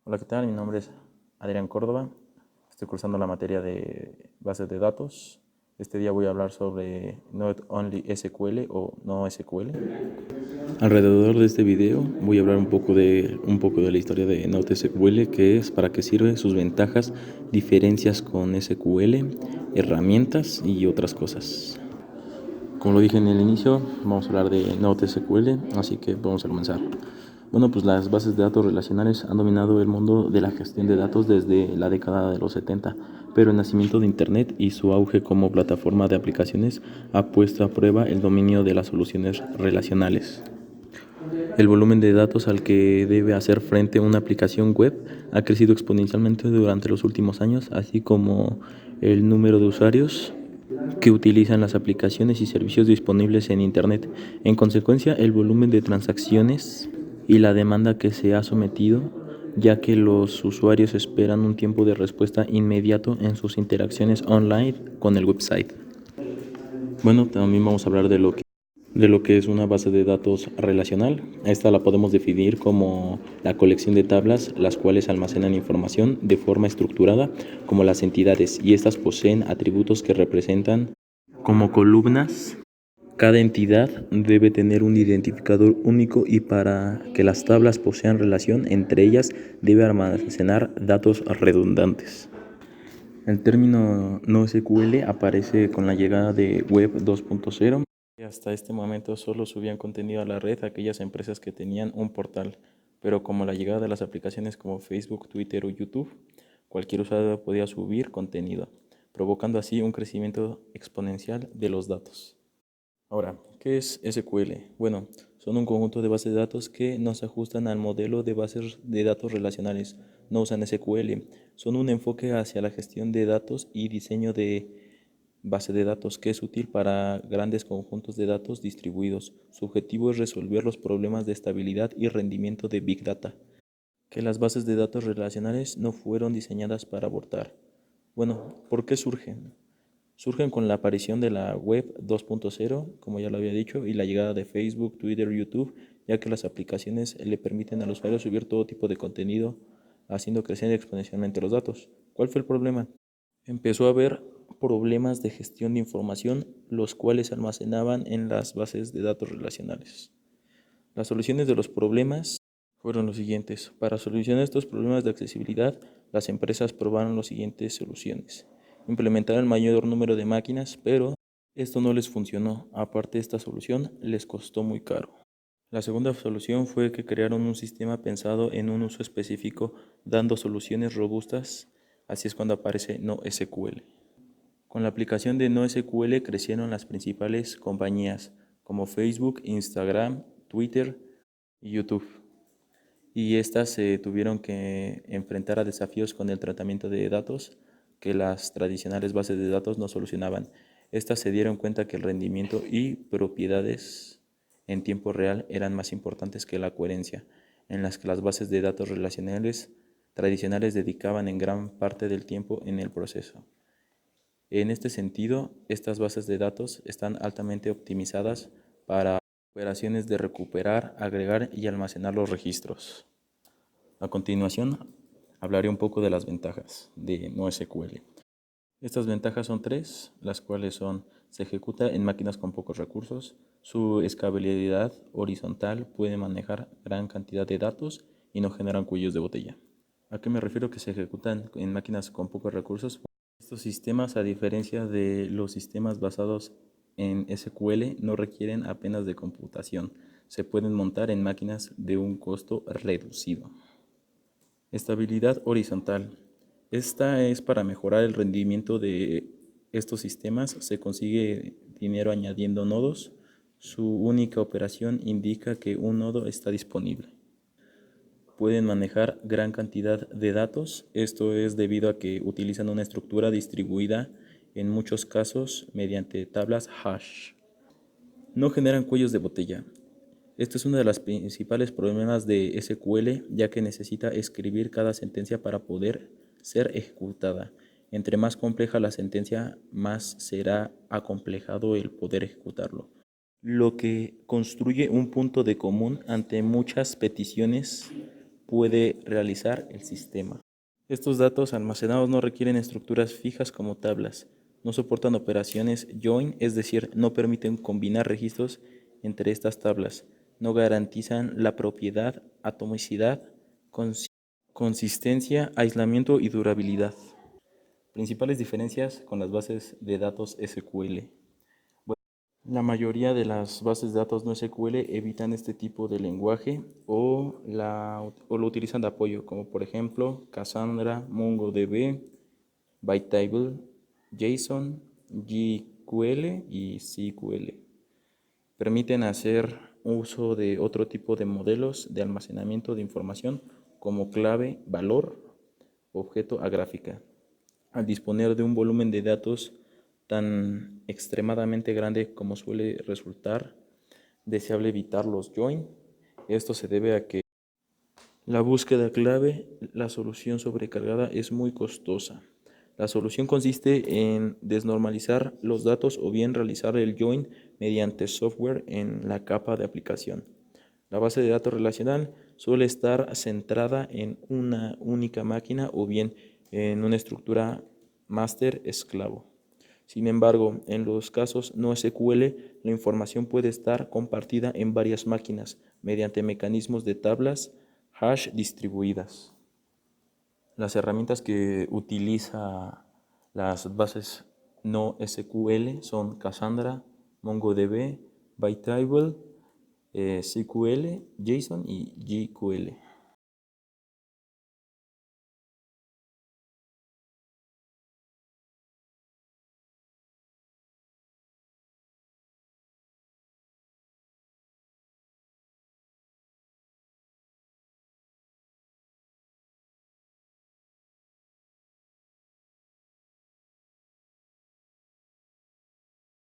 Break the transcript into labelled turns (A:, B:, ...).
A: Hola, ¿qué tal? Mi nombre es Adrián Córdoba. Estoy cursando la materia de bases de datos. Este día voy a hablar sobre Not Only SQL o no SQL. Alrededor de este video voy a hablar un poco de la historia de NoSQL, qué es, para qué sirve, sus ventajas, diferencias con SQL, herramientas y otras cosas. Como lo dije en el inicio, vamos a hablar de NoSQL, así que vamos a comenzar. Bueno, pues las bases de datos relacionales han dominado el mundo de la gestión de datos desde la década de los 70, pero el nacimiento de Internet y su auge como plataforma de aplicaciones ha puesto a prueba el dominio de las soluciones relacionales. El volumen de datos al que debe hacer frente una aplicación web ha crecido exponencialmente durante los últimos años, así como el número de usuarios que utilizan las aplicaciones y servicios disponibles en Internet. En consecuencia, el volumen de transacciones y la demanda que se ha sometido, ya que los usuarios esperan un tiempo de respuesta inmediato en sus interacciones online con el website. Bueno, también vamos a hablar de lo que es una base de datos relacional. Esta la podemos definir como la colección de tablas, las cuales almacenan información de forma estructurada, como las entidades, y estas poseen atributos que representan como columnas. Cada entidad debe tener un identificador único y para que las tablas posean relación entre ellas debe almacenar datos redundantes. El término NoSQL aparece con la llegada de Web 2.0. Hasta este momento solo subían contenido a la red aquellas empresas que tenían un portal, pero como la llegada de las aplicaciones como Facebook, Twitter o YouTube, cualquier usuario podía subir contenido, provocando así un crecimiento exponencial de los datos. Ahora, ¿qué es SQL? Bueno, son un conjunto de bases de datos que no se ajustan al modelo de bases de datos relacionales. No usan SQL. Son un enfoque hacia la gestión de datos y diseño de base de datos que es útil para grandes conjuntos de datos distribuidos. Su objetivo es resolver los problemas de estabilidad y rendimiento de Big Data, que las bases de datos relacionales no fueron diseñadas para abortar. Bueno, ¿por qué surgen? Surgen con la aparición de la web 2.0, como ya lo había dicho, y la llegada de Facebook, Twitter, YouTube, ya que las aplicaciones le permiten al usuario subir todo tipo de contenido, haciendo crecer exponencialmente los datos. ¿Cuál fue el problema? Empezó a haber problemas de gestión de información, los cuales se almacenaban en las bases de datos relacionales. Las soluciones de los problemas fueron los siguientes. Para solucionar estos problemas de accesibilidad, las empresas probaron las siguientes soluciones. Implementar el mayor número de máquinas, pero esto no les funcionó. Aparte, esta solución les costó muy caro. La segunda solución fue que crearon un sistema pensado en un uso específico, dando soluciones robustas. Así es cuando aparece NoSQL. Con la aplicación de NoSQL crecieron las principales compañías como Facebook, Instagram, Twitter y YouTube. Y estas se tuvieron que enfrentar a desafíos con el tratamiento de datos que las tradicionales bases de datos no solucionaban. Estas se dieron cuenta que el rendimiento y propiedades en tiempo real eran más importantes que la coherencia, en las que las bases de datos relacionales tradicionales dedicaban en gran parte del tiempo en el proceso. En este sentido, estas bases de datos están altamente optimizadas para operaciones de recuperar, agregar y almacenar los registros. A continuación, hablaré un poco de las ventajas de NoSQL. Estas ventajas son tres, las cuales son: se ejecuta en máquinas con pocos recursos, su escalabilidad horizontal puede manejar gran cantidad de datos y no generan cuellos de botella. ¿A qué me refiero que se ejecutan en máquinas con pocos recursos? Estos sistemas, a diferencia de los sistemas basados en SQL, no requieren apenas de computación. Se pueden montar en máquinas de un costo reducido. Estabilidad horizontal. Esta es para mejorar el rendimiento de estos sistemas. Se consigue dinero añadiendo nodos. Su única operación indica que un nodo está disponible. Pueden manejar gran cantidad de datos. Esto es debido a que utilizan una estructura distribuida, en muchos casos mediante tablas hash. No generan cuellos de botella. Este es uno de los principales problemas de SQL, ya que necesita escribir cada sentencia para poder ser ejecutada. Entre más compleja la sentencia, más será acomplejado el poder ejecutarlo, lo que construye un punto de común ante muchas peticiones puede realizar el sistema. Estos datos almacenados no requieren estructuras fijas como tablas, no soportan operaciones join, es decir, no permiten combinar registros entre estas tablas, no garantizan la propiedad, atomicidad, consistencia, aislamiento y durabilidad. Principales diferencias con las bases de datos SQL. La mayoría de las bases de datos no SQL evitan este tipo de lenguaje o lo utilizan de apoyo, como por ejemplo Cassandra, MongoDB, Bightable, JSON, GQL y SQL. Permiten hacer uso de otro tipo de modelos de almacenamiento de información como clave, valor, objeto a gráfica. Al disponer de un volumen de datos tan extremadamente grande como suele resultar deseable evitar los join. Esto se debe a que la búsqueda clave, la solución sobrecargada es muy costosa. La solución consiste en desnormalizar los datos o bien realizar el join mediante software en la capa de aplicación. La base de datos relacional suele estar centrada en una única máquina o bien en una estructura máster esclavo. Sin embargo, en los casos no SQL, la información puede estar compartida en varias máquinas mediante mecanismos de tablas hash distribuidas. Las herramientas que utiliza las bases no SQL son Cassandra, MongoDB, Bightable, SQL, JSON y GQL.